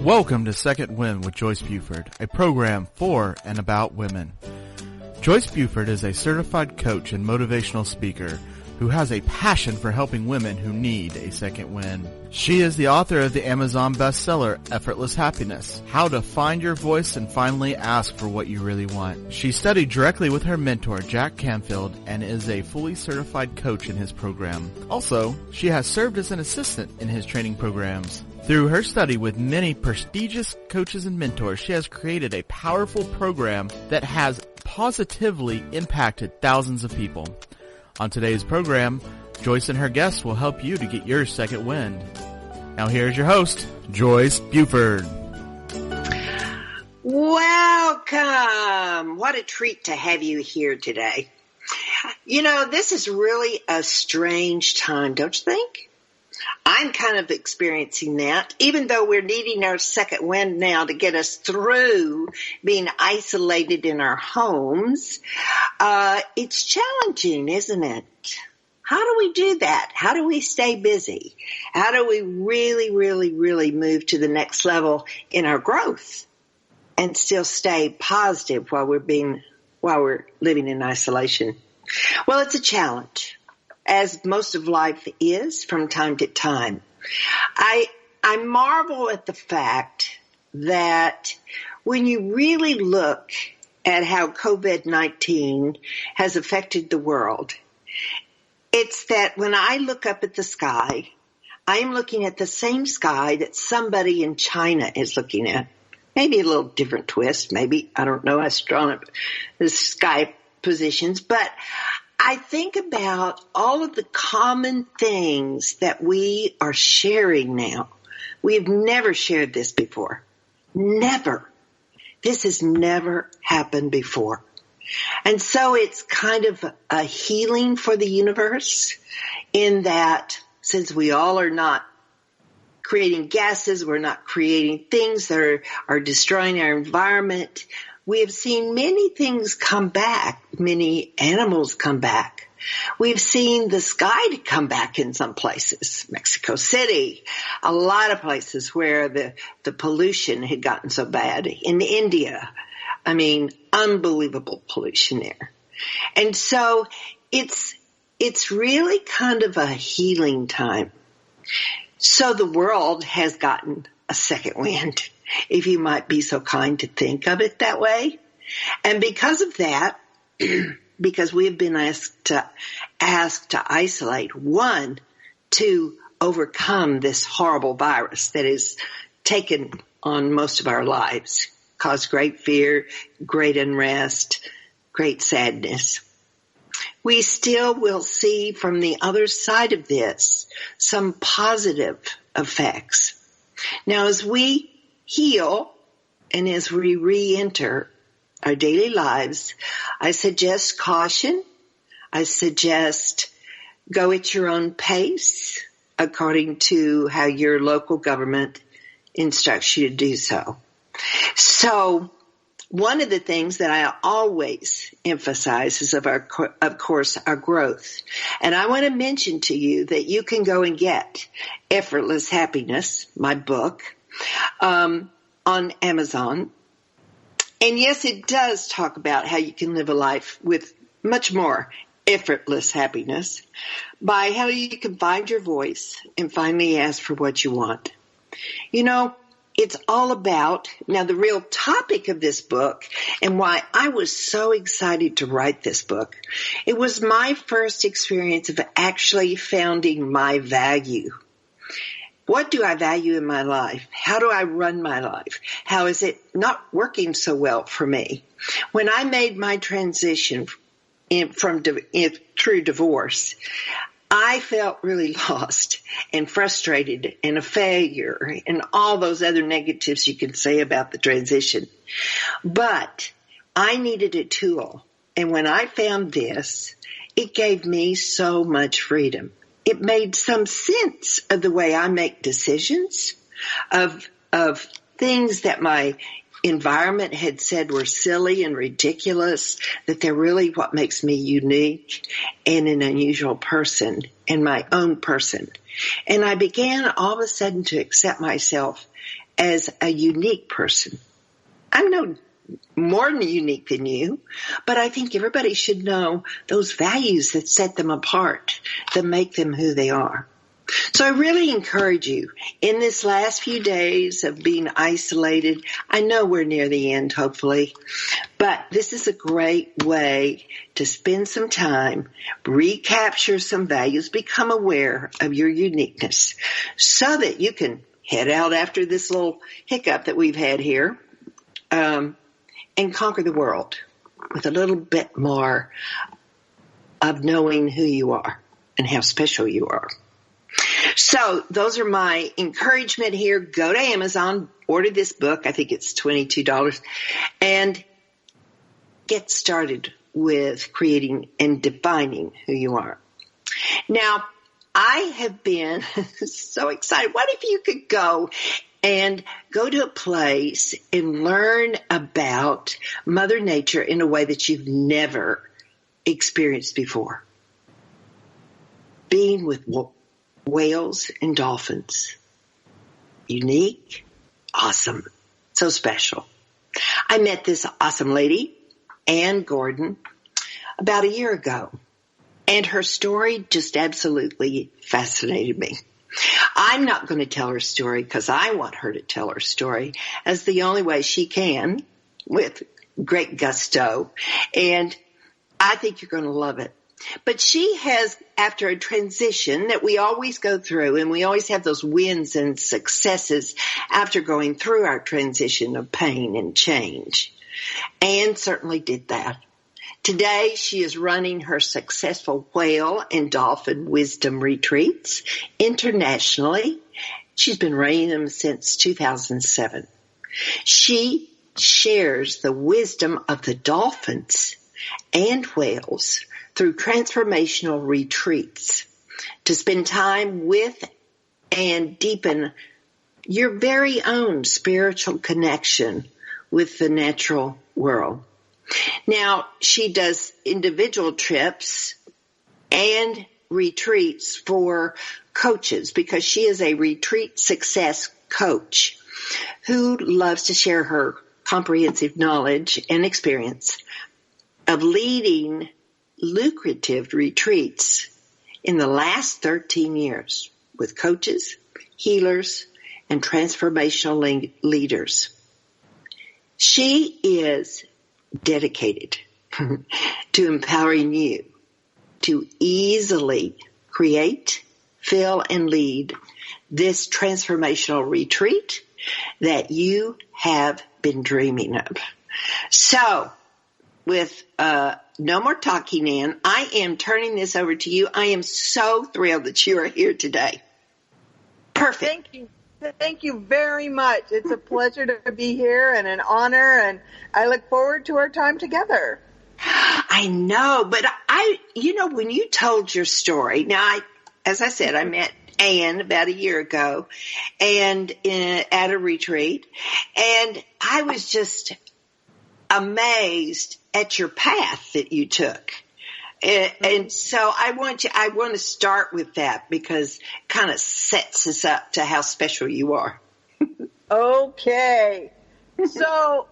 Welcome to Second Wind with Joyce Buford, a program for and about women. Joyce Buford is a certified coach and motivational speaker who has a passion for helping women who need a second wind. She is the author of the Amazon bestseller, Effortless Happiness, How to Find Your Voice and Finally Ask for What You Really Want. She studied directly with her mentor, Jack Canfield, and is a fully certified coach in his program. Also, she has served as an assistant in his training programs. Through her study with many prestigious coaches and mentors, she has created a powerful program that has positively impacted thousands of people. On today's program, Joyce and her guests will help you to get your second wind. Now here's your host, Joyce Buford. Welcome. What a treat to have you here today. You know, this is really a strange time, don't you think? I'm kind of experiencing that, even though we're needing our second wind now to get us through being isolated in our homes. It's challenging, isn't it? How do we do that? How do we stay busy? How do we really move to the next level in our growth and still stay positive while we're living in isolation? Well, it's a challenge, as most of life is from time to time. I marvel at the fact that when you really look at how COVID-19 has affected the world, it's that when I look up at the sky, I am looking at the same sky that somebody in China is looking at. Maybe a little different twist, maybe, I don't know, astronomy, the sky positions, but I think about all of the common things that we are sharing now. We have never shared this before. Never. This has never happened before. And so it's kind of a healing for the universe in that since we all are not creating gases, we're not creating things that are destroying our environment, we have seen many things come back, many animals come back. We've seen the sky come back in some places, Mexico City, a lot of places where the pollution had gotten so bad. In India, I mean, unbelievable pollution there. And so it's really kind of a healing time. So the world has gotten a second wind, if you might be so kind to think of it that way. And because of that, because we have been asked to isolate, one, to overcome this horrible virus that has taken on most of our lives, caused great fear, great unrest, great sadness. We still will see from the other side of this some positive effects. Now, as we heal and as we re-enter our daily lives, I suggest caution. I suggest go at your own pace according to how your local government instructs you to do so. So one of the things that I always emphasize is, of course, our growth. And I want to mention to you that you can go and get Effortless Happiness, my book, on Amazon. And yes, it does talk about how you can live a life with much more effortless happiness by how you can find your voice and finally ask for what you want. You know, it's all about, now the real topic of this book and why I was so excited to write this book, it was my first experience of actually founding my value. What do I value in my life? How do I run my life? How is it not working so well for me? When I made my transition through divorce, I felt really lost and frustrated and a failure and all those other negatives you can say about the transition. But I needed a tool. And when I found this, it gave me so much freedom. It made some sense of the way I make decisions, of things that my environment had said were silly and ridiculous, that they're really what makes me unique and an unusual person and my own person. And I began all of a sudden to accept myself as a unique person. I'm no more unique than you, but I think everybody should know those values that set them apart, that make them who they are. So I really encourage you in this last few days of being isolated. I know we're near the end, hopefully, but this is a great way to spend some time, recapture some values, become aware of your uniqueness so that you can head out after this little hiccup that we've had here, and conquer the world with a little bit more of knowing who you are and how special you are. So those are my encouragement here. Go to Amazon, order this book. I think it's $22, and get started with creating and defining who you are. Now, I have been so excited. What if you could go to a place and learn about Mother Nature in a way that you've never experienced before? Being with whales and dolphins. Unique, awesome, so special. I met this awesome lady, Ann Gordon, about a year ago, and her story just absolutely fascinated me. I'm not going to tell her story because I want her to tell her story as the only way she can, with great gusto, and I think you're going to love it. But she has, after a transition that we always go through, and we always have those wins and successes after going through our transition of pain and change. Anne certainly did that. Today, she is running her successful whale and dolphin wisdom retreats internationally. She's been running them since 2007. She shares the wisdom of the dolphins and whales through transformational retreats to spend time with and deepen your very own spiritual connection with the natural world. Now, she does individual trips and retreats for coaches because she is a retreat success coach who loves to share her comprehensive knowledge and experience of leading lucrative retreats in the last 13 years with coaches, healers, and transformational leaders. She is dedicated to empowering you to easily create, fill, and lead this transformational retreat that you have been dreaming of. So, with no more talking, Ann, I am turning this over to you. I am so thrilled that you are here today. Perfect. Thank you. Thank you very much. It's a pleasure to be here and an honor, and I look forward to our time together. I know, but when you told your story, now, as I said, I met Ann about a year ago and at a retreat, and I was just amazed at your path that you took. And so I want to start with that because it kind of sets us up to how special you are. Okay. So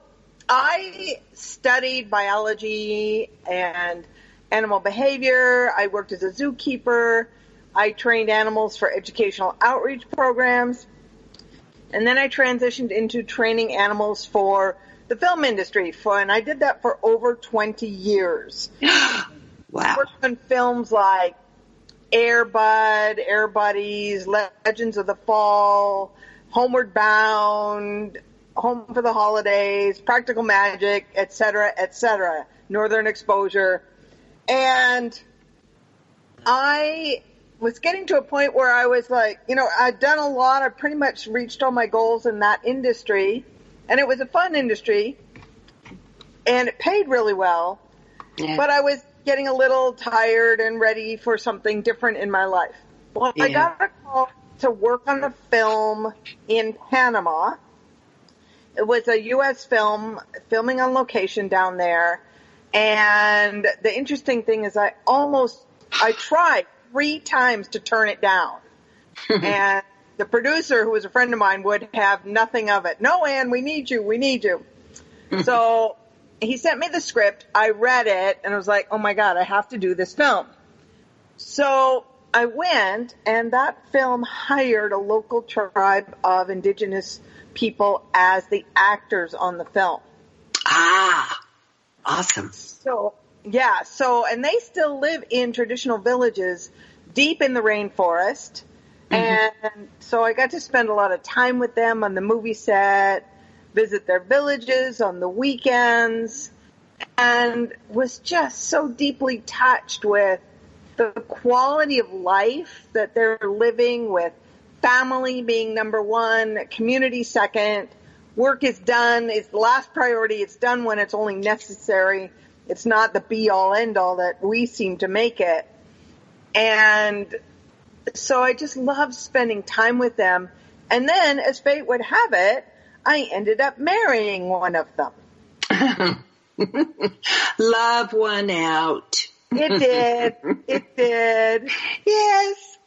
I studied biology and animal behavior. I worked as a zookeeper. I trained animals for educational outreach programs. And then I transitioned into training animals for the film industry. And I did that for over 20 years. Wow. I worked on films like Air Bud, Air Buddies, Legends of the Fall, Homeward Bound, Home for the Holidays, Practical Magic, etc., Northern Exposure. And I was getting to a point where I was like, I'd done a lot. I pretty much reached all my goals in that industry. And it was a fun industry. And it paid really well. Yeah. But I was getting a little tired and ready for something different in my life. Well, yeah. I got a call to work on a film in Panama. It was a U.S. film, filming on location down there. And the interesting thing is I tried 3 times to turn it down. And the producer, who was a friend of mine, would have nothing of it. No, Ann, we need you. We need you. So he sent me the script. I read it, and I was like, oh, my God, I have to do this film. So I went, and that film hired a local tribe of indigenous people as the actors on the film. Ah, awesome. So, yeah. So, and they still live in traditional villages deep in the rainforest. And so I got to spend a lot of time with them on the movie set, visit their villages on the weekends, and was just so deeply touched with the quality of life that they're living, with family being number one, community second. Work is done. It's the last priority. It's done when it's only necessary. It's not the be-all, end-all that we seem to make it. And so I just loved spending time with them. And then, as fate would have it, I ended up marrying one of them. Love won out. It did. It did. Yes.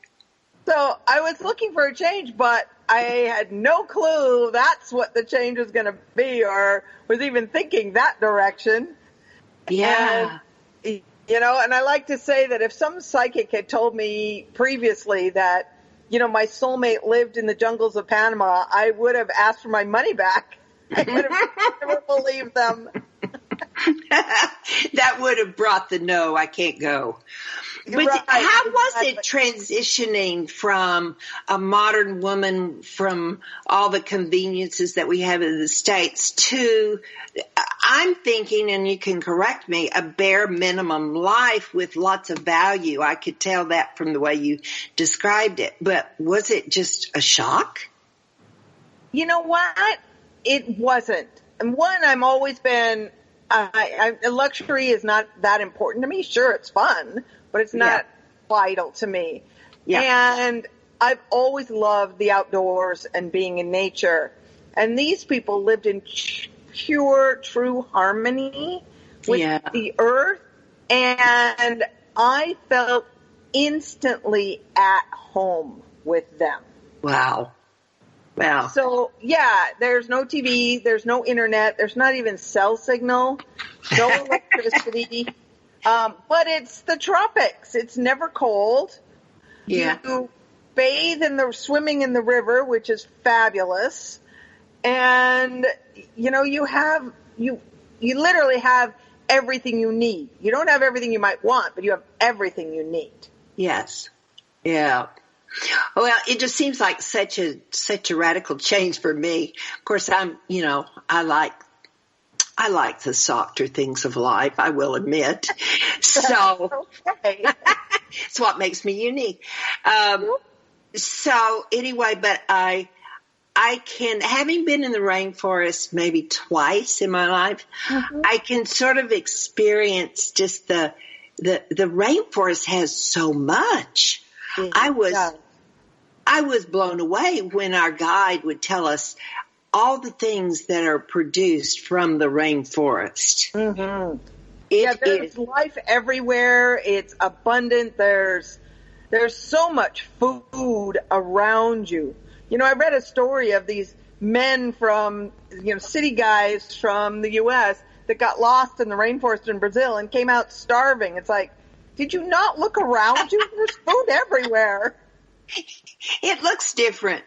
So I was looking for a change, but I had no clue that's what the change was going to be, or was even thinking that direction. Yeah. And, you know, and I like to say that if some psychic had told me previously that, you know, my soulmate lived in the jungles of Panama, I would have asked for my money back. I would have never believed them. That would have brought the no, I can't go. But Right, how was exactly. it transitioning from a modern woman, from all the conveniences that we have in the States, to, I'm thinking, and you can correct me, a bare minimum life with lots of value? I could tell that from the way you described it. But was it just a shock? You know what? It wasn't. And one, I'm always been, luxury is not that important to me. Sure, it's fun, but it's not vital to me. Yeah. And I've always loved the outdoors and being in nature. And these people lived in pure, true harmony with the earth. And I felt instantly at home with them. Wow. Wow. So, yeah, there's no TV, there's no internet, there's not even cell signal, no electricity. But it's the tropics. It's never cold. Yeah. You bathe swimming in the river, which is fabulous. And, you know, you literally have everything you need. You don't have everything you might want, but you have everything you need. Yes. Yeah. Well, it just seems like such a radical change for me. Of course, I like the softer things of life, I will admit. So Okay. it's what makes me unique. So anyway, but I can, having been in the rainforest maybe twice in my life, I can sort of experience just the rainforest has so much. I was blown away when our guide would tell us all the things that are produced from the rainforest. Mm-hmm. There's life everywhere. It's abundant. There's so much food around you. You know, I read a story of these men from, city guys from the U.S. that got lost in the rainforest in Brazil and came out starving. It's like, did you not look around you? There's food everywhere. It looks different.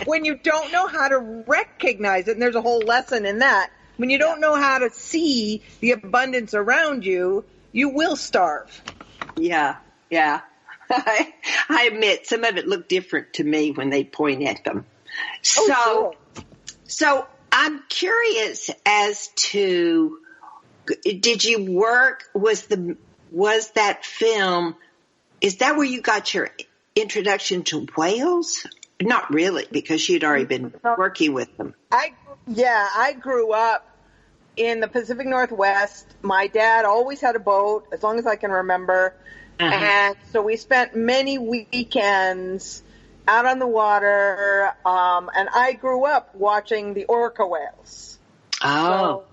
When you don't know how to recognize it, and there's a whole lesson in that, when you don't know how to see the abundance around you, you will starve. Yeah. I admit some of it looked different to me when they point at them. So I'm curious as to, did you work, was that film, is that where you got your introduction to whales? Not really, because you'd already been working with them. I grew up in the Pacific Northwest. My dad always had a boat, as long as I can remember. And so we spent many weekends out on the water, and I grew up watching the orca whales. Oh. So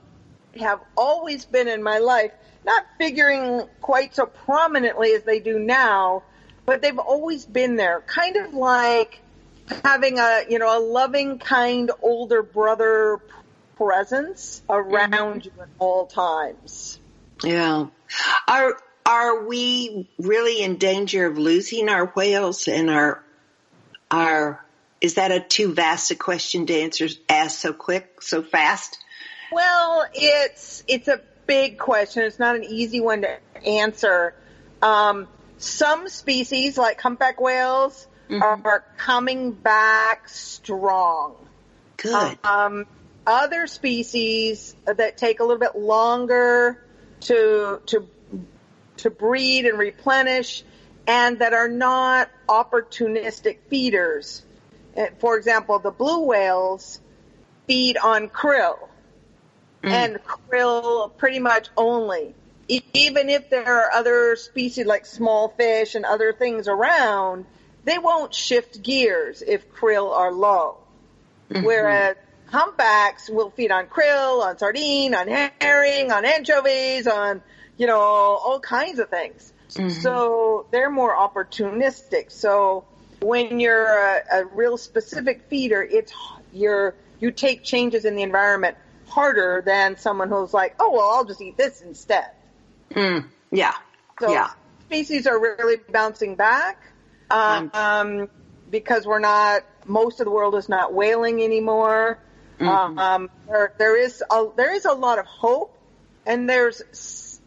they have always been in my life, not figuring quite so prominently as they do now, but they've always been there, kind of like having a loving, kind older brother presence around you at all times. Yeah. Are we really in danger of losing our whales and our is that a too vast a question to ask so quick, so fast? Well, it's a big question. It's not an easy one to answer. Some species, like humpback whales, are coming back strong. Good. Other species that take a little bit longer to breed and replenish, and that are not opportunistic feeders. For example, the blue whales feed on krill, and krill pretty much only. Even if there are other species like small fish and other things around, they won't shift gears if krill are low. Whereas humpbacks will feed on krill, on sardine, on herring, on anchovies, on, all kinds of things. So they're more opportunistic. So when you're a real specific feeder, you take changes in the environment harder than someone who's like, oh, well, I'll just eat this instead. Yeah. So species are really bouncing back because most of the world is not whaling anymore. There is a lot of hope, and there's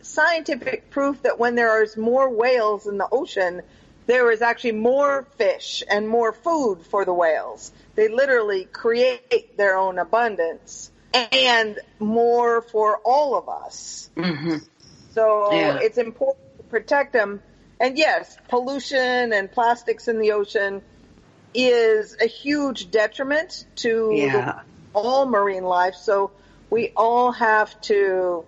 scientific proof that when there is more whales in the ocean, there is actually more fish and more food for the whales. They literally create their own abundance and more for all of us. So it's important to protect them. And yes, pollution and plastics in the ocean is a huge detriment to all marine life. So we all have to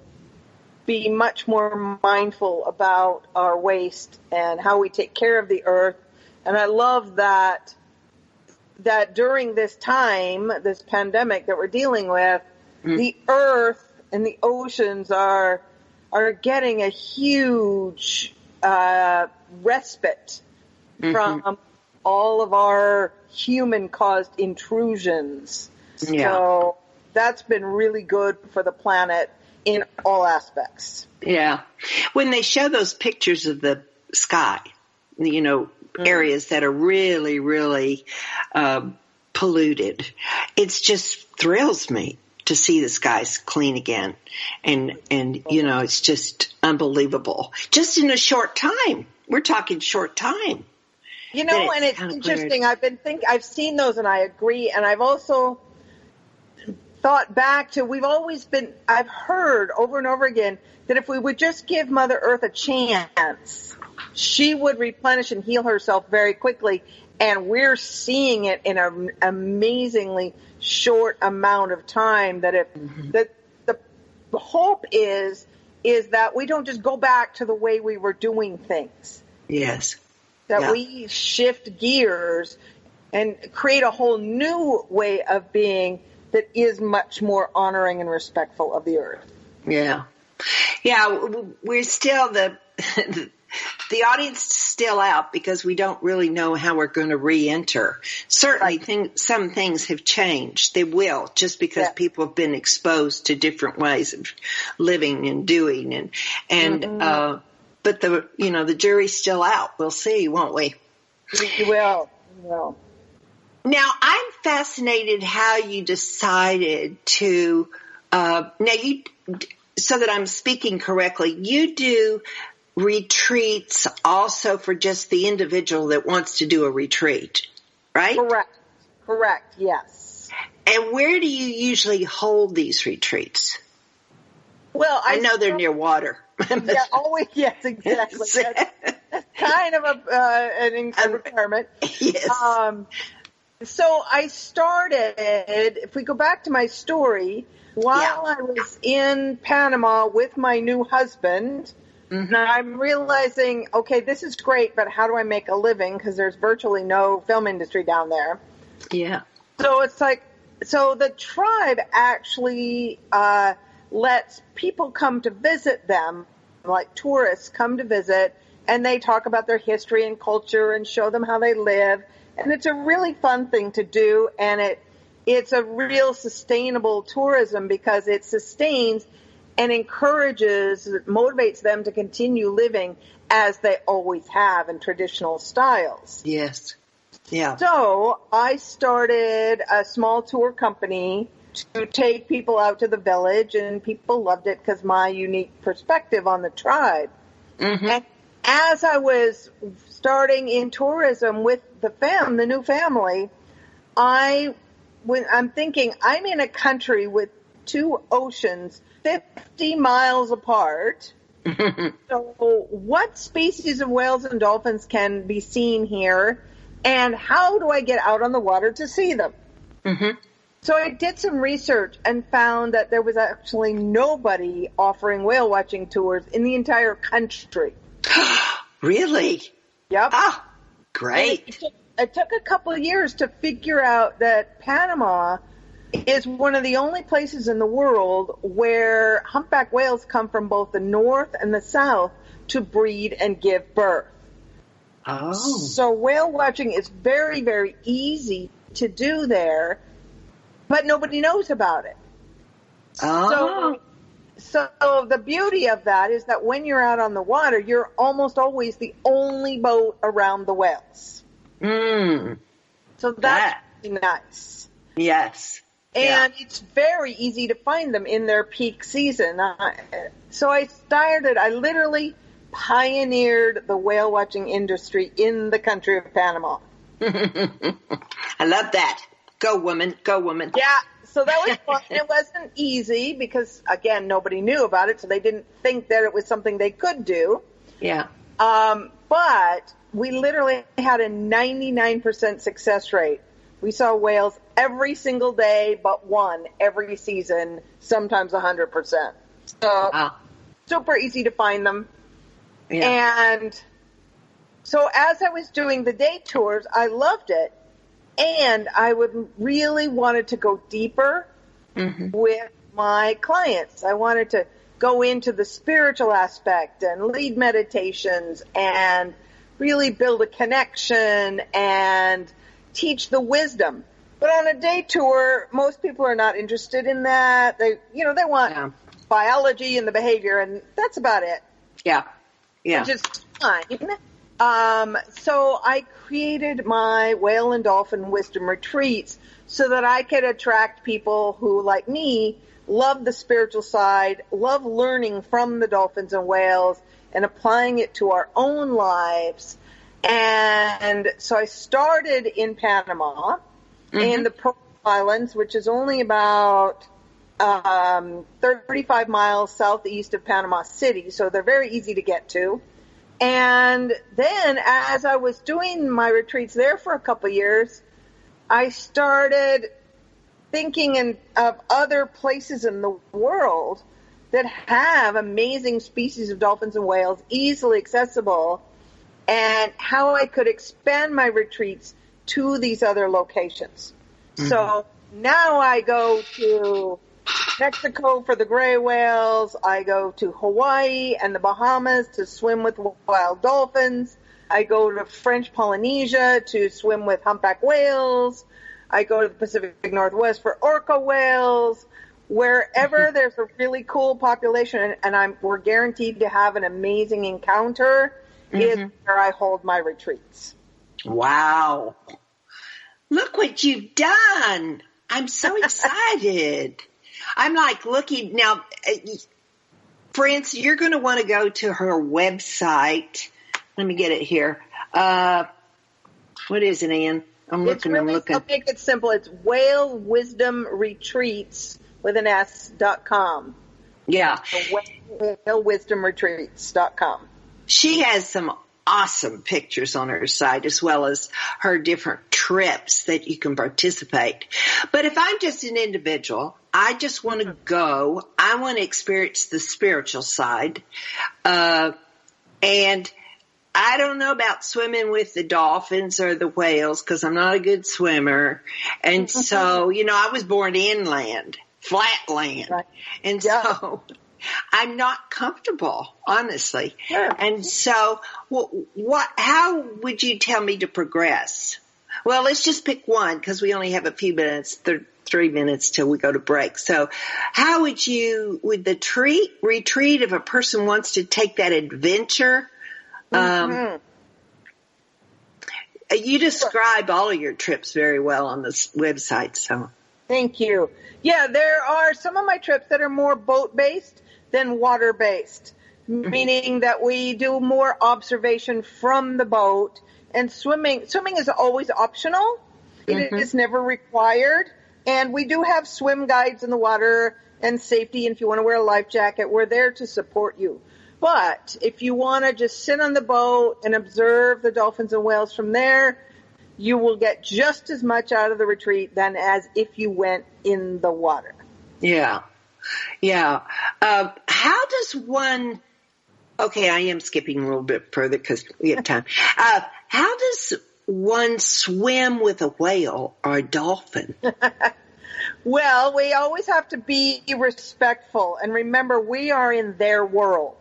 be much more mindful about our waste and how we take care of the earth. And I love that during this time, this pandemic that we're dealing with, the earth and the oceans are getting a huge respite from all of our human-caused intrusions. So that's been really good for the planet in all aspects. Yeah. When they show those pictures of the sky, areas that are really, really polluted, it just thrills me to see the skies clean again. And it's just unbelievable. Just in a short time. We're talking short time. And it's interesting. Weird. I've seen those and I agree. And I've also thought back to, I've heard over and over again that if we would just give Mother Earth a chance, she would replenish and heal herself very quickly. And we're seeing it in an amazingly short amount of time. That the hope is that we don't just go back to the way we were doing things. Yes. That we shift gears and create a whole new way of being that is much more honoring and respectful of the earth. Yeah. Yeah, we're still the audience is still out because we don't really know how we're going to re-enter. Certainly some things have changed. They will, just because people have been exposed to different ways of living and doing. But the jury's still out. We'll see, won't we? We will. Now, I'm fascinated how you decided to, so that I'm speaking correctly, you do retreats also for just the individual that wants to do a retreat, right? Correct, yes. And where do you usually hold these retreats? Well, I know they're near water. Yeah, always, yes, exactly. That's kind of an requirement. Yes. So I started, if we go back to my story, while I was in Panama with my new husband, and I'm realizing, okay, this is great, but how do I make a living? Because there's virtually no film industry down there. Yeah. So it's like, the tribe actually lets people come to visit them, like tourists come to visit, and they talk about their history and culture and show them how they live. And it's a really fun thing to do, and it's a real sustainable tourism because it sustains and encourages, motivates them to continue living as they always have in traditional styles. Yes. Yeah. So I started a small tour company to take people out to the village, and people loved it because my unique perspective on the tribe. Mm-hmm. And as I was starting in tourism with the new family, I'm thinking I'm in a country with two oceans 50 miles apart. So what species of whales and dolphins can be seen here, and how do I get out on the water to see them? Mm-hmm. So I did some research and found that there was actually nobody offering whale watching tours in the entire country. Really? Yep. Ah, great. It took a couple of years to figure out that Panama is one of the only places in the world where humpback whales come from both the north and the south to breed and give birth. Oh. So whale watching is very, very easy to do there, but nobody knows about it. Oh. So the beauty of that is that when you're out on the water, you're almost always the only boat around the whales. So that's really nice. Yes. And it's very easy to find them in their peak season. So I literally pioneered the whale watching industry in the country of Panama. I love that. Go woman, go woman. Yeah. So that was fun. It wasn't easy because, again, nobody knew about it, so they didn't think that it was something they could do. Yeah. But we literally had a 99% success rate. We saw whales every single day but one every season, sometimes 100%. So super easy to find them. Yeah. And so as I was doing the day tours, I loved it. And I would really wanted to go deeper with my clients. I wanted to go into the spiritual aspect and lead meditations and really build a connection and teach the wisdom. But on a day tour, most people are not interested in that. They want biology and the behavior, and that's about it. Yeah. Yeah. Which is fine. So I created my whale and dolphin wisdom retreats so that I could attract people who, like me, love the spiritual side, love learning from the dolphins and whales and applying it to our own lives. And so I started in Panama, in the Pearl Islands, which is only about 35 miles southeast of Panama City. So they're very easy to get to. And then as I was doing my retreats there for a couple of years, I started thinking of other places in the world that have amazing species of dolphins and whales, easily accessible, and how I could expand my retreats to these other locations. So now I go to Mexico for the gray whales. I go to Hawaii and the Bahamas to swim with wild dolphins. I go to French Polynesia to swim with humpback whales. I go to the Pacific Northwest for orca whales. Wherever there's a really cool population and we're guaranteed to have an amazing encounter is where I hold my retreats. Wow. Look what you've done. I'm so excited. I'm like looking now, friends, you're going to want to go to her website. Let me get it here. What is it, Ann? I'm looking. I'll make it simple. It's whalewisdomretreats with an S.com. Yeah. Whalewisdomretreats.com. She has some awesome pictures on her site as well as her different trips that you can participate. But if I'm just an individual, I just want to go. I want to experience the spiritual side. And I don't know about swimming with the dolphins or the whales because I'm not a good swimmer. And so, I was born inland, flat land. Right. And so I'm not comfortable, honestly. Sure. And so how would you tell me to progress? Well, let's just pick one because we only have a few minutes, 3 minutes till we go to break. So how would the retreat, if a person wants to take that adventure, you describe all of your trips very well on this website. So thank you. Yeah, there are some of my trips that are more boat-based than water-based, meaning that we do more observation from the boat. And swimming is always optional. It is never required. And we do have swim guides in the water and safety. And if you want to wear a life jacket, we're there to support you. But if you want to just sit on the boat and observe the dolphins and whales from there, you will get just as much out of the retreat than as if you went in the water. Yeah. Yeah. How does one, okay, I am skipping a little bit further because we have time. How does one swim with a whale or a dolphin? Well, we always have to be respectful. And remember, we are in their world.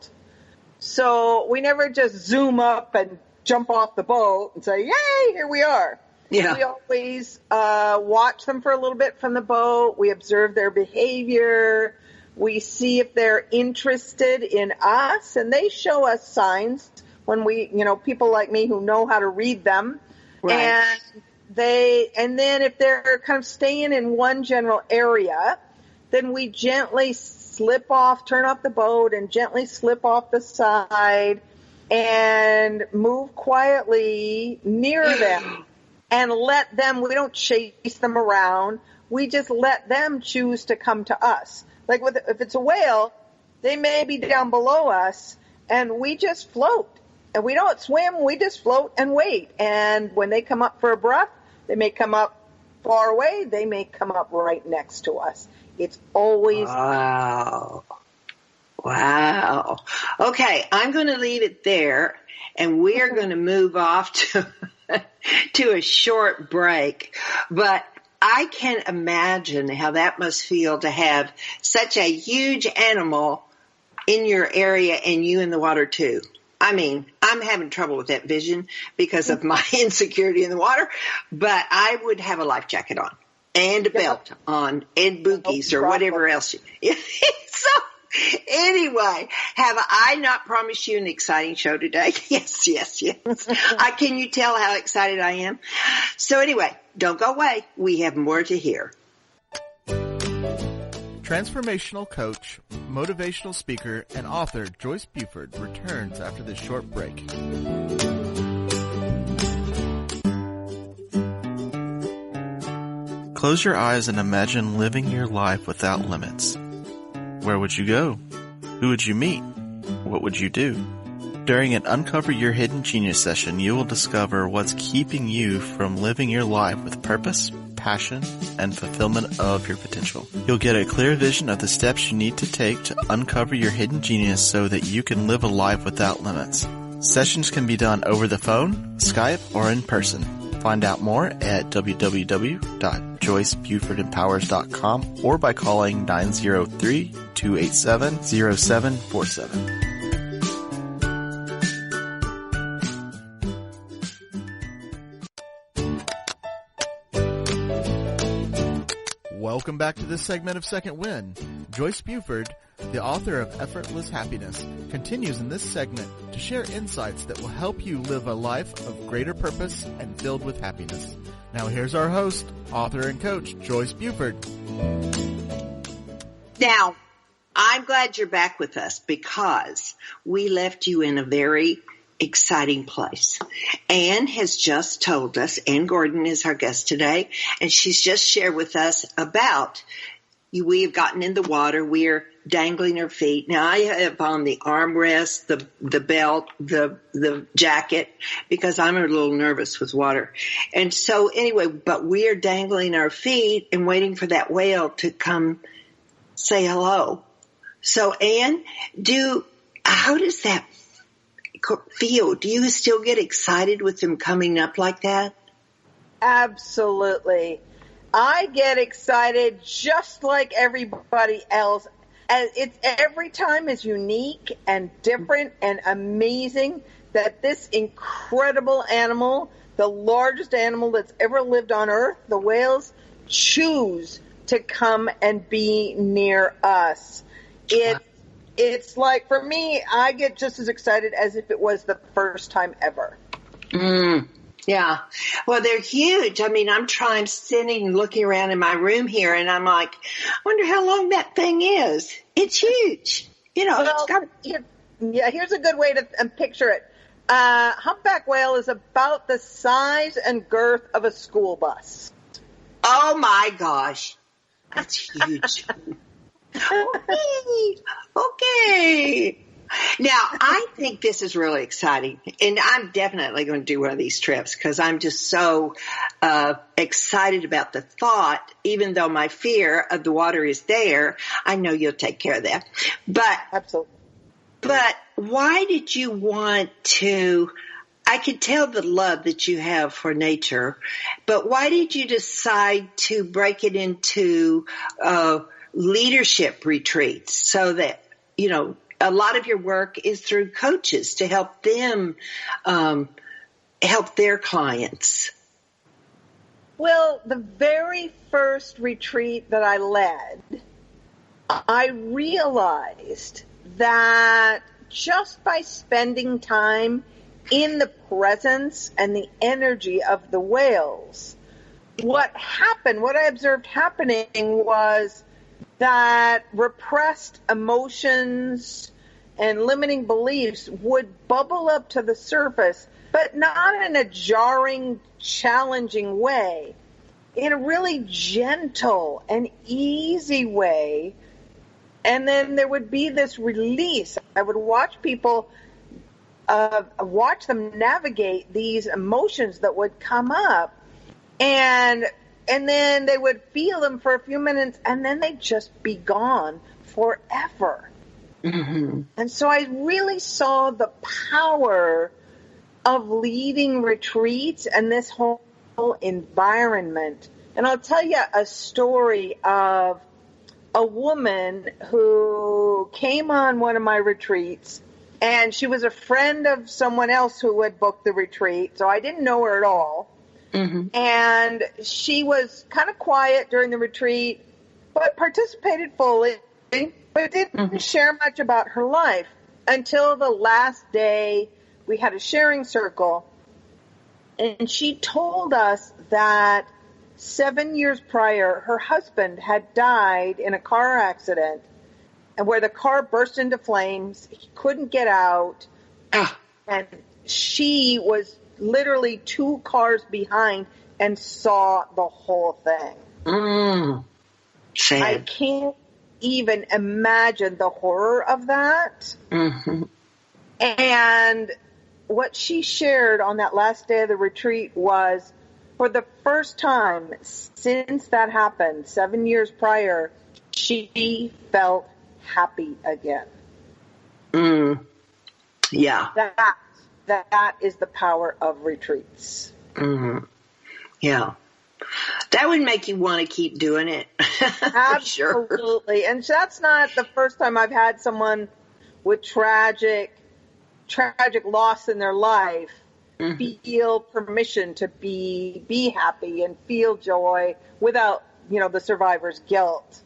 So we never just zoom up and jump off the boat and say, yay, here we are. Yeah. We always watch them for a little bit from the boat. We observe their behavior. We see if they're interested in us. And they show us signs when people like me who know how to read them. Right. And then if they're kind of staying in one general area, then we gently turn off the boat and gently slip off the side and move quietly near them and let them, we don't chase them around. We just let them choose to come to us. Like if it's a whale, they may be down below us and we just float. And we don't swim, we just float and wait. And when they come up for a breath, they may come up far away, they may come up right next to us. It's always... Wow. Okay, I'm going to leave it there, and we're going to move off to a short break. But I can imagine how that must feel to have such a huge animal in your area and you in the water too. I mean, I'm having trouble with that vision because of my insecurity in the water, but I would have a life jacket on and a belt on and booties or whatever else. So anyway, have I not promised you an exciting show today? Yes. Can you tell how excited I am? So anyway, don't go away. We have more to hear. Transformational coach, motivational speaker, and author Joyce Buford returns after this short break. Close your eyes and imagine living your life without limits. Where would you go? Who would you meet? What would you do? During an Uncover Your Hidden Genius session, you will discover what's keeping you from living your life with purpose, passion, and fulfillment of your potential. You'll get a clear vision of the steps you need to take to uncover your hidden genius so that you can live a life without limits. Sessions can be done over the phone, Skype, or in person. Find out more at www.joycebufordempowers.com or by calling 903-287-0747. Welcome back to this segment of Second Wind. Joyce Buford, the author of Effortless Happiness, continues in this segment to share insights that will help you live a life of greater purpose and filled with happiness. Now here's our host, author and coach, Joyce Buford. Now, I'm glad you're back with us because we left you in a very exciting place. Anne has just told us, Anne Gordon is our guest today, and she's just shared with us about we have gotten in the water. We're dangling her feet. Now I have on the armrest, the belt, the jacket, because I'm a little nervous with water. And so anyway, but we're dangling our feet and waiting for that whale to come say hello. So Anne, how does that feel? Do you still get excited with them coming up like that? Absolutely. I get excited just like everybody else. it's every time is unique and different and amazing that this incredible animal, the largest animal that's ever lived on Earth, the whales, choose to come and be near us. It's like, for me, I get just as excited as if it was the first time ever. Yeah. Well, they're huge. I mean, I'm sitting and looking around in my room here, and I'm like, I wonder how long that thing is. It's huge. Here's a good way to picture it. Humpback whale is about the size and girth of a school bus. Oh, my gosh. That's huge. Okay. Now, I think this is really exciting, and I'm definitely going to do one of these trips because I'm just so excited about the thought. Even though my fear of the water is there, I know you'll take care of that. But absolutely. But why did you want to? I could tell the love that you have for nature, but why did you decide to break it into leadership retreats so that, a lot of your work is through coaches to help them help their clients? Well, the very first retreat that I led, I realized that just by spending time in the presence and the energy of the whales, what I observed happening was that repressed emotions and limiting beliefs would bubble up to the surface, but not in a jarring, challenging way, in a really gentle and easy way. And then there would be this release. I would watch people, watch them navigate these emotions that would come up, and then they would feel them for a few minutes, and then they'd just be gone forever. Mm-hmm. And so I really saw the power of leading retreats and this whole environment. And I'll tell you a story of a woman who came on one of my retreats, and she was a friend of someone else who had booked the retreat, so I didn't know her at all. Mm-hmm. And she was kind of quiet during the retreat, but participated fully, but didn't share much about her life until the last day. We had a sharing circle, and she told us that 7 years prior, her husband had died in a car accident, and where the car burst into flames. He couldn't get out, and she was literally 2 cars behind and saw the whole thing. Sad. I can't even imagine the horror of that. Mm-hmm. And what she shared on that last day of the retreat was, for the first time since that happened 7 years prior, she felt happy again. Yeah. That is the power of retreats. Mm-hmm. Yeah. That would make you want to keep doing it. Absolutely. Sure. And that's not the first time I've had someone with tragic loss in their life feel permission to be happy and feel joy without, the survivor's guilt.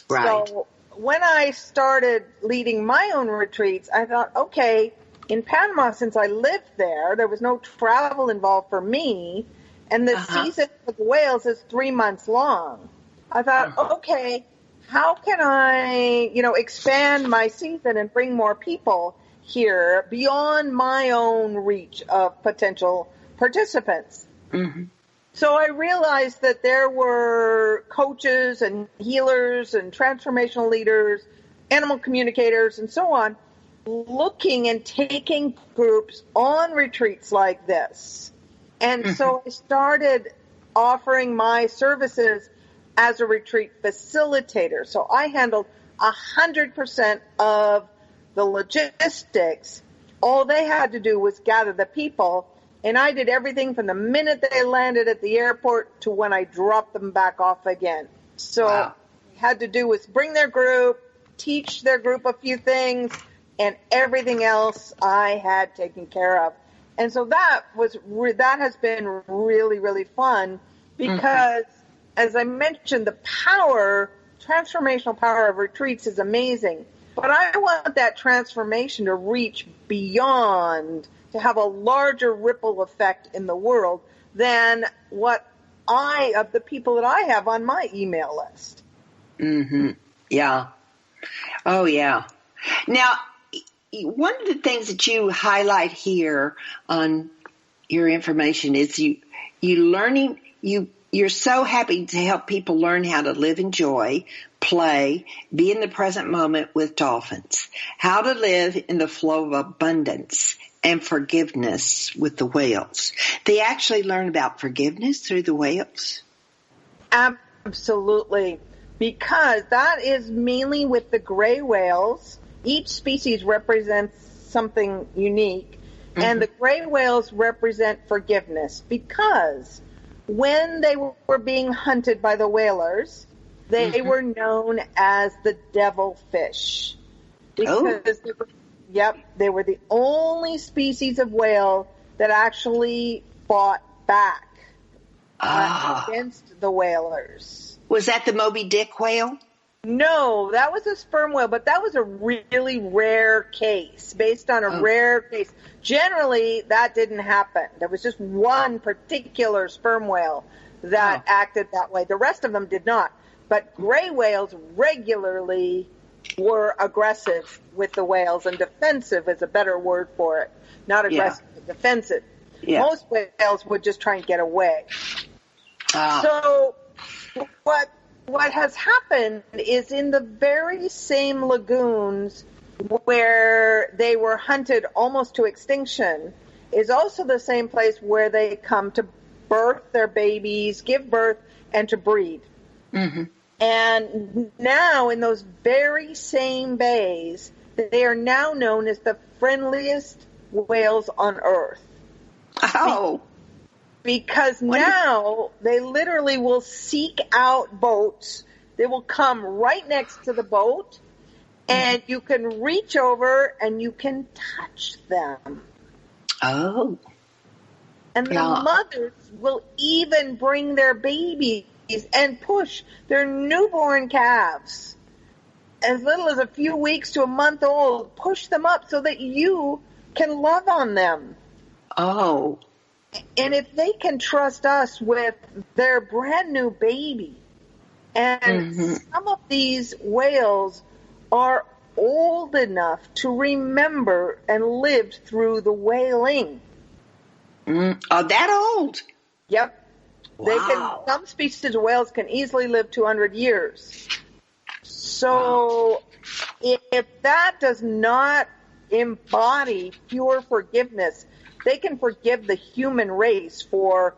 Right. So when I started leading my own retreats, I thought, okay, in Panama, since I lived there was no travel involved for me, and the season for the whales is 3 months long. I thought, okay, how can I, expand my season and bring more people here beyond my own reach of potential participants? Mm-hmm. So I realized that there were coaches and healers and transformational leaders, animal communicators, and so on, looking and taking groups on retreats like this. And so I started offering my services as a retreat facilitator. So I handled 100% of the logistics. All they had to do was gather the people, and I did everything from the minute they landed at the airport to when I dropped them back off again. So all I had to do was bring their group, teach their group a few things, and everything else I had taken care of. And so that has been really, really fun because, as I mentioned, the transformational power of retreats is amazing. But I want that transformation to reach beyond, to have a larger ripple effect in the world than what of the people that I have on my email list. Mm-hmm. Yeah. Oh, yeah. Now, one of the things that you highlight here on your information is you're so happy to help people learn how to live in joy, play, be in the present moment with dolphins, how to live in the flow of abundance and forgiveness with the whales. They actually learn about forgiveness through the whales? Absolutely. Because that is mainly with the gray whales. Each species represents something unique. And the gray whales represent forgiveness because when they were being hunted by the whalers, they were known as the devilfish. Because they were the only species of whale that actually fought back against the whalers. Was that the Moby Dick whale? No, that was a sperm whale, but that was a really rare case, based on a rare case. Generally, that didn't happen. There was just one particular sperm whale that acted that way. The rest of them did not. But gray whales regularly were aggressive with the whales, and defensive is a better word for it. Not aggressive, but defensive. Yeah. Most whales would just try and get away. So what has happened is in the very same lagoons where they were hunted almost to extinction is also the same place where they come to birth their babies, give birth, and to breed. And now in those very same bays, they are now known as the friendliest whales on Earth. Oh. Because now they literally will seek out boats. They will come right next to the boat, and you can reach over and you can touch them. Oh. And the mothers will even bring their babies and push their newborn calves, as little as a few weeks to a month old, push them up so that you can love on them. Oh. And if they can trust us with their brand new baby, and some of these whales are old enough to remember and lived through the whaling. Oh, that old? Yep. Wow. Some species of whales can easily live 200 years. So if that does not embody pure forgiveness, they can forgive the human race for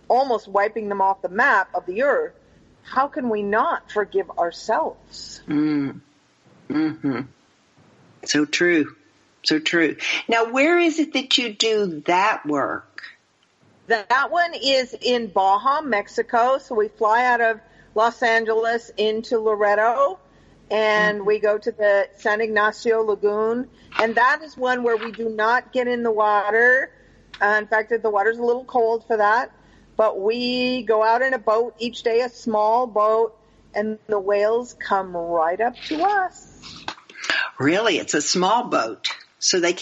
almost wiping them off the map of the earth. How can we not forgive ourselves? So true. So true. Now, where is it that you do that work? That one is in Baja, Mexico. So we fly out of Los Angeles into Loreto, and we go to the San Ignacio Lagoon. And that is one where we do not get in the water. In fact, the water's a little cold for that. But we go out in a boat each day, a small boat, and the whales come right up to us. Really? It's a small boat. So you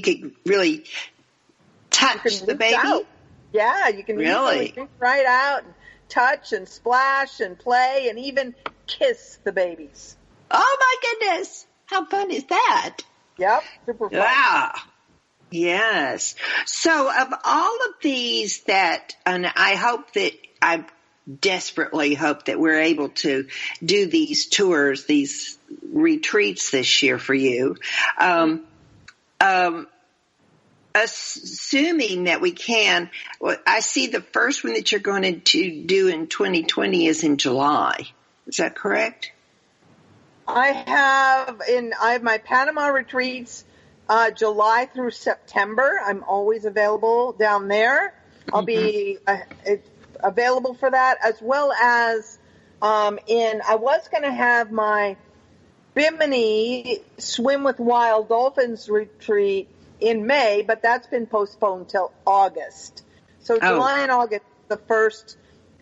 can really touch the baby? Out. Yeah, you can really reach right out and touch and splash and play and even kiss the babies. Oh, my goodness. How fun is that? Yep, super fun. Wow. Yes. So of all of these and I desperately hope that we're able to do these tours, these retreats this year for you. Assuming that we can, I see the first one that you're going to do in 2020 is in July. Is that correct? I have my Panama retreats, July through September. I'm always available down there. I'll be available for that, as well as I was going to have my Bimini Swim with Wild Dolphins retreat in May, but that's been postponed till August. So July and August, the first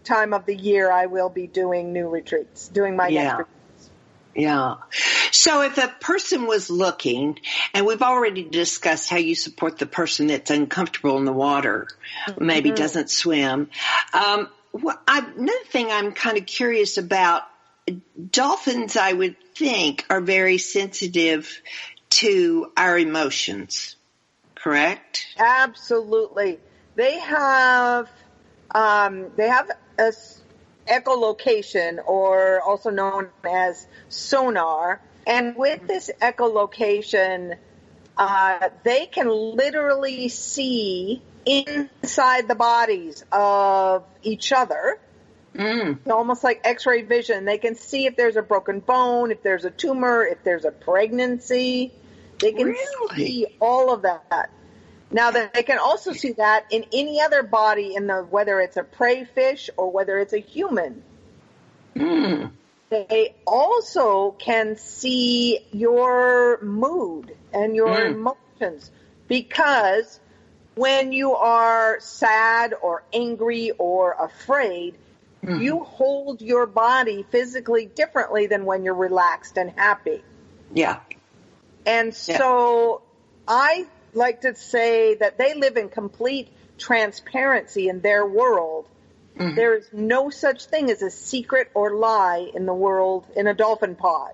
time of the year I will be doing new retreats, doing my next retreats. Yeah. So if a person was looking, and we've already discussed how you support the person that's uncomfortable in the water, maybe doesn't swim. Another thing I'm kind of curious about, dolphins, I would think, are very sensitive to our emotions, correct? Absolutely. They have a echolocation, or also known as sonar. And with this echolocation, they can literally see inside the bodies of each other. It's almost like X-ray vision. They can see if there's a broken bone, if there's a tumor, if there's a pregnancy. They can see all of that. Now, they can also see that in any other body, whether it's a prey fish or whether it's a human. They also can see your mood and your emotions, because when you are sad or angry or afraid, you hold your body physically differently than when you're relaxed and happy. Yeah. And so I like to say that they live in complete transparency in their world. There is no such thing as a secret or lie in the world in a dolphin pod.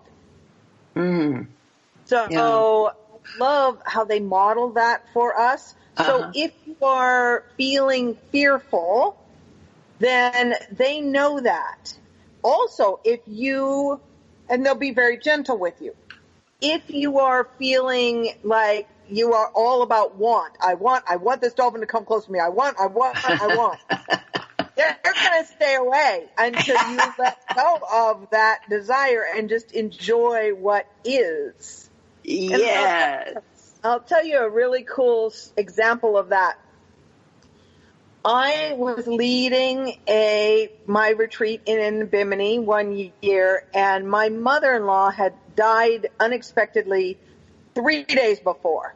So I love how they model that for us. So if you are feeling fearful, then they know that. Also, and they'll be very gentle with you. If you are feeling like you are all about want, I want this dolphin to come close to me. I want. They're going to stay away until you let go of that desire and just enjoy what is. Yes. I'll tell you a really cool example of that. I was leading my retreat in Bimini one year, and my mother-in-law had died unexpectedly 3 days before.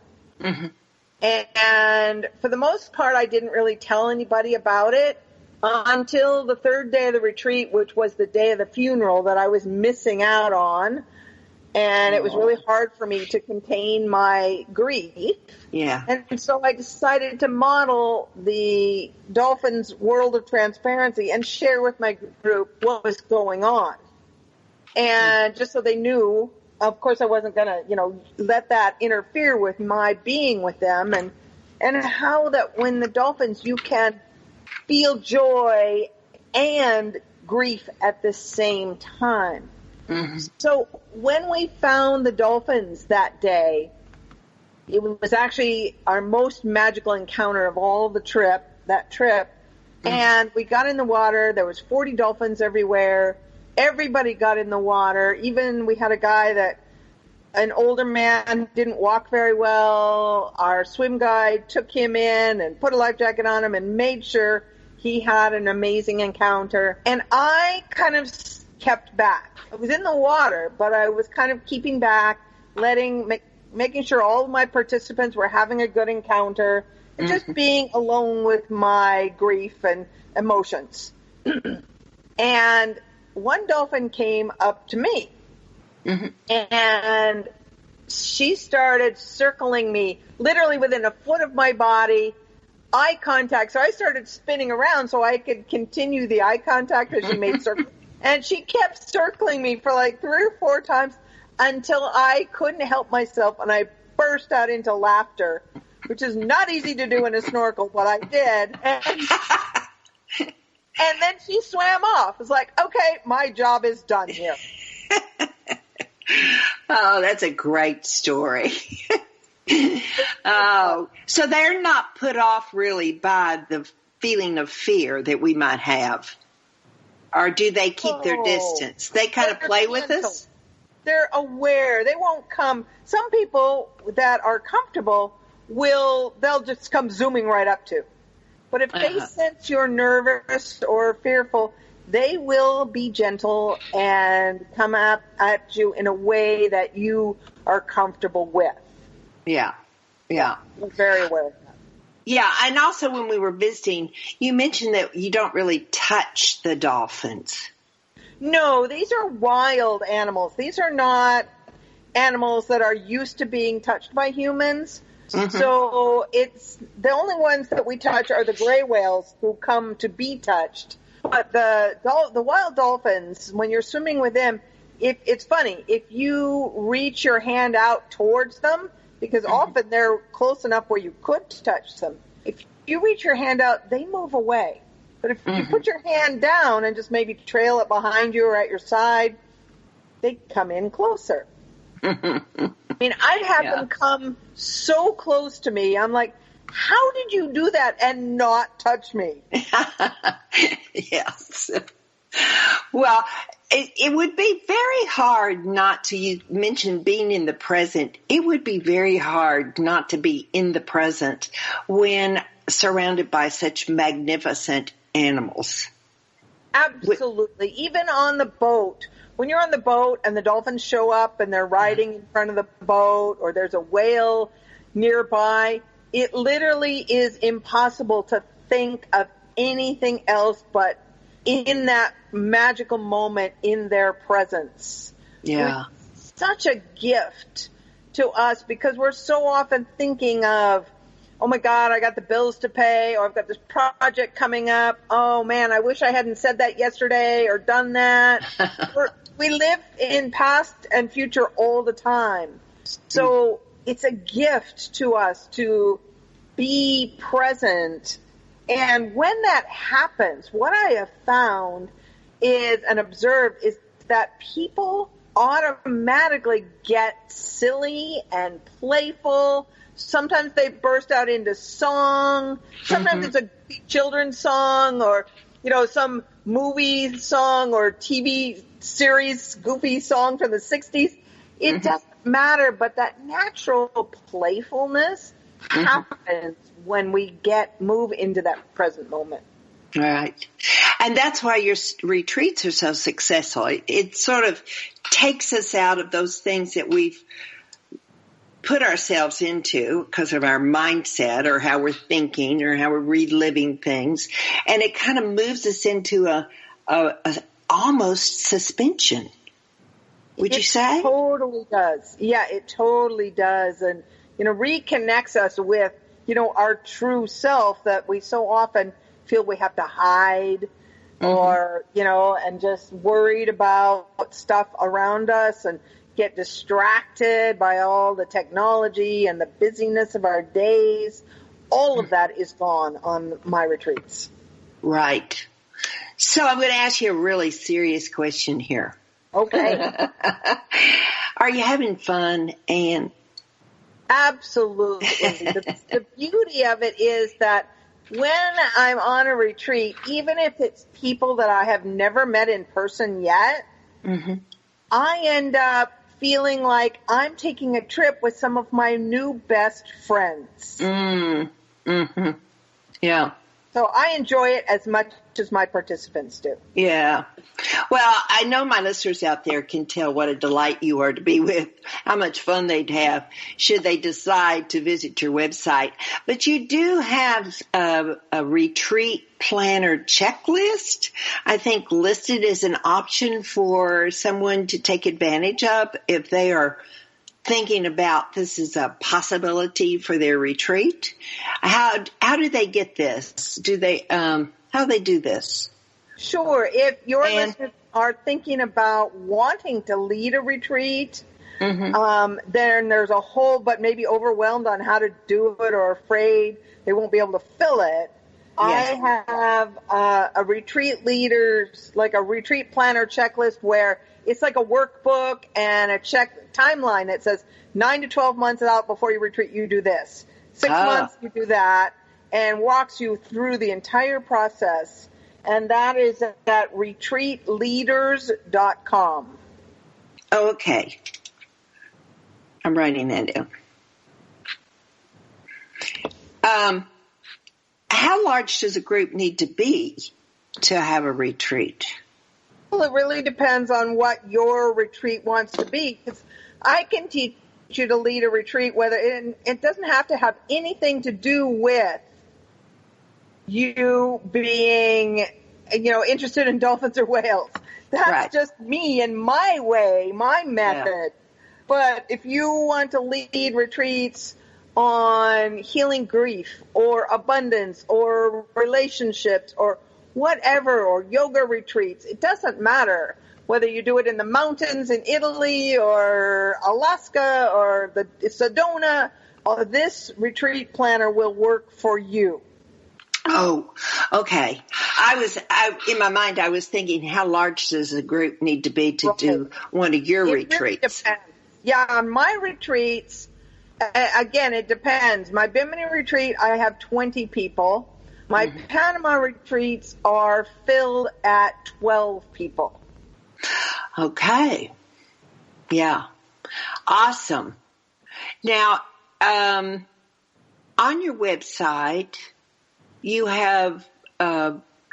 And for the most part, I didn't really tell anybody about it until the third day of the retreat, which was the day of the funeral that I was missing out on. And it was really hard for me to contain my grief. Yeah. And so I decided to model the Dolphins' world of transparency and share with my group what was going on. And just so they knew, of course, I wasn't going to, let that interfere with my being with them, and how that when the dolphins, you can feel joy and grief at the same time. So when we found the dolphins that day, it was actually our most magical encounter of all that trip. And we got in the water. There was 40 dolphins everywhere. Everybody got in the water. Even we had a guy an older man, didn't walk very well. Our swim guide took him in and put a life jacket on him and made sure he had an amazing encounter. And I kind of kept back. I was in the water, but I was kind of keeping back, making sure all of my participants were having a good encounter, and just being alone with my grief and emotions. And one dolphin came up to me, and she started circling me, literally within a foot of my body, eye contact. So I started spinning around so I could continue the eye contact as she made circles. And she kept circling me for like 3 or 4 times until I couldn't help myself, and I burst out into laughter, which is not easy to do in a snorkel, but I did. And then she swam off. It's like, okay, my job is done here. Oh, that's a great story. So they're not put off really by the feeling of fear that we might have. Or do they keep their distance? They kind of play with us? They're aware. They won't come. Some people that are comfortable they'll just come zooming right up to. But if they sense you're nervous or fearful, they will be gentle and come up at you in a way that you are comfortable with. Yeah. Yeah. I'm very aware of that. Yeah. And also when we were visiting, you mentioned that you don't really touch the dolphins. No, these are wild animals. These are not animals that are used to being touched by humans. Mm-hmm. So it's the only ones that we touch are the gray whales who come to be touched. But the wild dolphins, when you're swimming with them, it's funny. If you reach your hand out towards them, because often they're close enough where you could touch them. If you reach your hand out, they move away. But if you put your hand down and just maybe trail it behind you or at your side, they come in closer. I mean, I've had them come so close to me. I'm like, how did you do that and not touch me? Yes. Well, it would be very hard not to, you mentioned being in the present. It would be very hard not to be in the present when surrounded by such magnificent animals. Absolutely. Even on the boat. When you're on the boat and the dolphins show up and they're riding in front of the boat or there's a whale nearby, it literally is impossible to think of anything else but in that magical moment in their presence. Yeah. It's such a gift to us because we're so often thinking of, oh my God, I got the bills to pay, or I've got this project coming up. Oh man, I wish I hadn't said that yesterday or done that. We live in past and future all the time. So it's a gift to us to be present. And when that happens, what I have found is and observed is that people automatically get silly and playful. Sometimes they burst out into song. Sometimes it's a children's song or, some movie song or TV series, goofy song from the 60s. It doesn't matter, but that natural playfulness happens when we move into that present moment. Right. And that's why your retreats are so successful. It sort of takes us out of those things that we've put ourselves into because of our mindset or how we're thinking or how we're reliving things. And it kind of moves us into a almost suspension. Would you say? It totally does. Yeah, it totally does. And, reconnects us with, our true self that we so often feel we have to hide or, and just worried about stuff around us and get distracted by all the technology and the busyness of our days. All of that is gone on my retreats. Right. So I'm going to ask you a really serious question here. Okay. Are you having fun, Anne? Absolutely. The beauty of it is that when I'm on a retreat, even if it's people that I have never met in person yet, I end up feeling like I'm taking a trip with some of my new best friends. Yeah. So I enjoy it as much as my participants do. Yeah. Well, I know my listeners out there can tell what a delight you are to be with, how much fun they'd have should they decide to visit your website. But you do have a retreat planner checklist, I think, listed as an option for someone to take advantage of if they are thinking about this as a possibility for their retreat. How do they get this? How do they do this? Sure. If your listeners are thinking about wanting to lead a retreat, then there's a whole, but maybe overwhelmed on how to do it or afraid they won't be able to fill it. Yes. I have a retreat leaders, like a retreat planner checklist where it's like a workbook and a timeline that says 9 to 12 months out before you retreat, you do this. 6 months, you do that, and walks you through the entire process. And that is at retreatleaders.com. Oh, okay. I'm writing that down. How large does a group need to be to have a retreat? Well, it really depends on what your retreat wants to be. Because I can teach you to lead a retreat, whether it doesn't have to have anything to do with you being, interested in dolphins or whales. That's just me and my way, my method. Yeah. But if you want to lead retreats on healing grief or abundance or relationships or whatever, or yoga retreats, it doesn't matter whether you do it in the mountains in Italy or Alaska or the Sedona, or this retreat planner will work for you. Oh, okay. In my mind, I was thinking, how large does a group need to be to do one of your retreats? Really depends. Yeah, on my retreats, again, it depends. My Bimini retreat, I have 20 people. My Panama retreats are filled at 12 people. Okay. Yeah. Awesome. Now, on your website, you have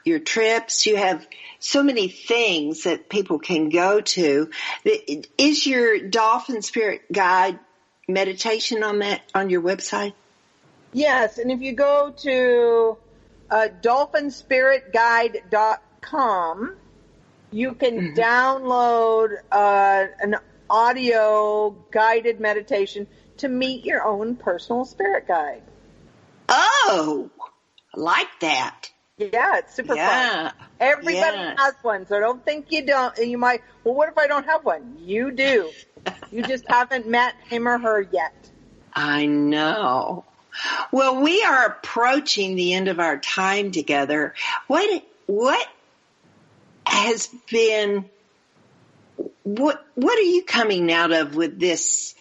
your trips. You have so many things that people can go to. Is your Dolphin Spirit Guide meditation on your website? Yes, and if you go to dolphinspiritguide.com, you can download an audio guided meditation to meet your own personal spirit guide. Oh, I like that. Yeah, it's super fun. Everybody has one, so don't think you don't. You might, well, what if I don't have one? You do. You just haven't met him or her yet. I know. Well, we are approaching the end of our time together. What has been, what are you coming out of with this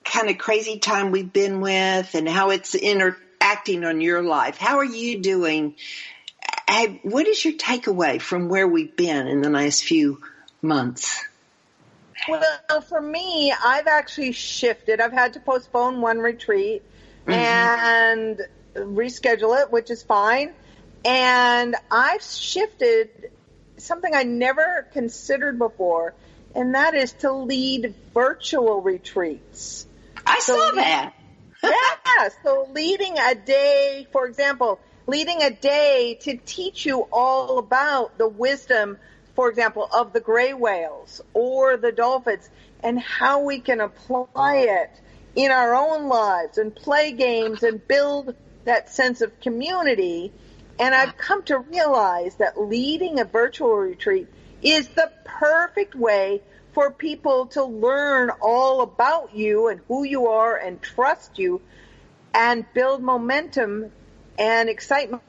kind of crazy time we've been with, and how it's interacting on your life? How are you doing? What is your takeaway from where we've been in the last few months? Well, for me, I've actually shifted. I've had to postpone one retreat and reschedule it, which is fine. And I've shifted something I never considered before, and that is to lead virtual retreats. I saw that. Yeah, so leading a day, for example, leading a day to teach you all about the wisdom, for example, of the gray whales or the dolphins, and how we can apply it in our own lives and play games and build that sense of community. And I've come to realize that leading a virtual retreat is the perfect way for people to learn all about you and who you are and trust you and build momentum and excitement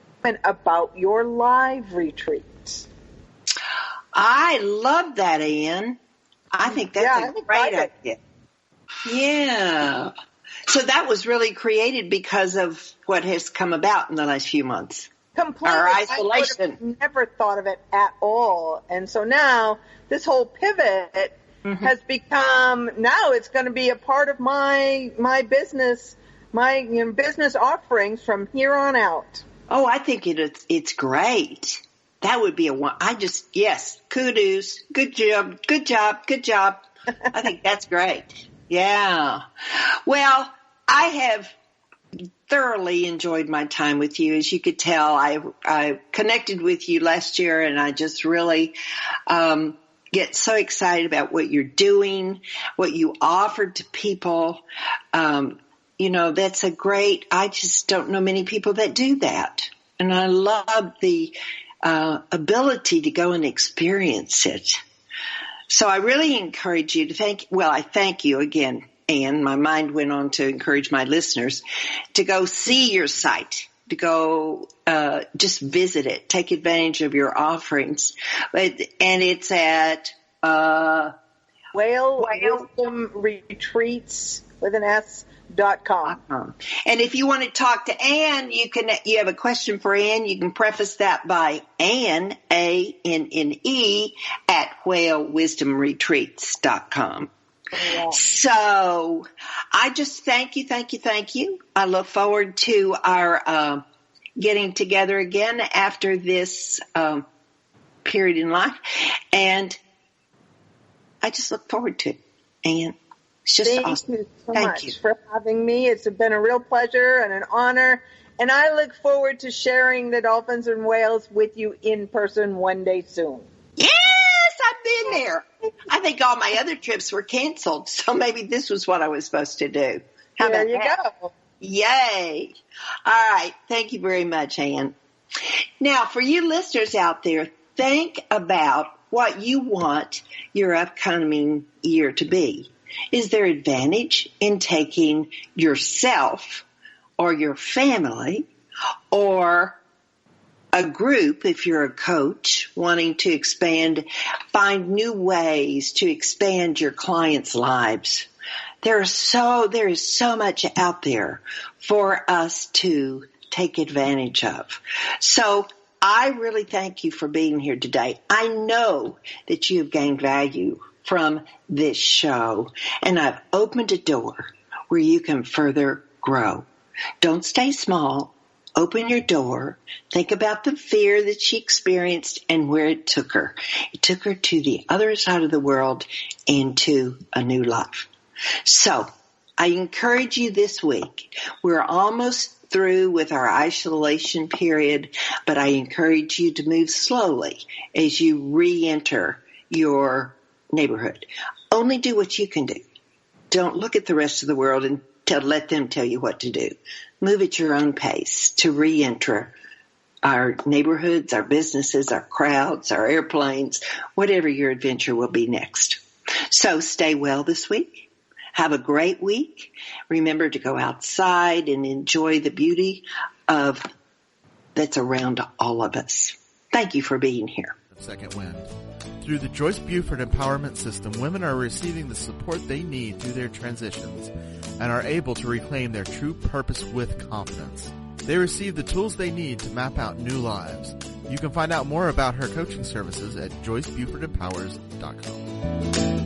about your live retreats. I love that, Ann. I think that's a great idea. Yeah. So that was really created because of what has come about in the last few months. Completely. Our isolation. I would have never thought of it at all. And so now this whole pivot has become, now it's going to be a part of my business, my business offerings from here on out. Oh, I think it's great. That would be yes, kudos. Good job. I think that's great. Yeah. Well, I have thoroughly enjoyed my time with you. As you could tell, I connected with you last year, and I just really get so excited about what you're doing, what you offered to people. That's I just don't know many people that do that. And I love the ability to go and experience it. So I really encourage you to I thank you again, Ann. My mind went on to encourage my listeners to go see your site, to go just visit it, take advantage of your offerings. And it's at Whale Wisdom Retreats with an S.com. And if you want to talk to Ann, you have a question for Ann, you can preface that by Ann, ANNE, at whalewisdomretreats.com. Yeah. So I just thank you. I look forward to our getting together again after this period in life. And I just look forward to it. And it's just awesome. Thank you so much for having me. It's been a real pleasure and an honor. And I look forward to sharing the Dolphins and Whales with you in person one day soon. Yes, I've been there. I think all my other trips were canceled, so maybe this was what I was supposed to do. There you go. Yay. All right. Thank you very much, Ann. Now, for you listeners out there, think about what you want your upcoming year to be. Is there advantage in taking yourself or your family or a group, if you're a coach, wanting to expand, find new ways to expand your clients' lives? There is so much out there for us to take advantage of. So I really thank you for being here today. I know that you have gained value from this show, and I've opened a door where you can further grow. Don't stay small. Open your door. Think about the fear that she experienced and where it took her. It took her to the other side of the world and to a new life. So I encourage you this week. We're almost through with our isolation period, but I encourage you to move slowly as you re-enter your neighborhood. Only do what you can do. Don't look at the rest of the world and let them tell you what to do. Move at your own pace to re-enter our neighborhoods, our businesses, our crowds, our airplanes, whatever your adventure will be next. So stay well this week. Have a great week. Remember to go outside and enjoy the beauty that's around all of us. Thank you for being here. Second Wind. Through the Joyce Buford Empowerment System, women are receiving the support they need through their transitions and are able to reclaim their true purpose with confidence. They receive the tools they need to map out new lives. You can find out more about her coaching services at joycebufordempowers.com.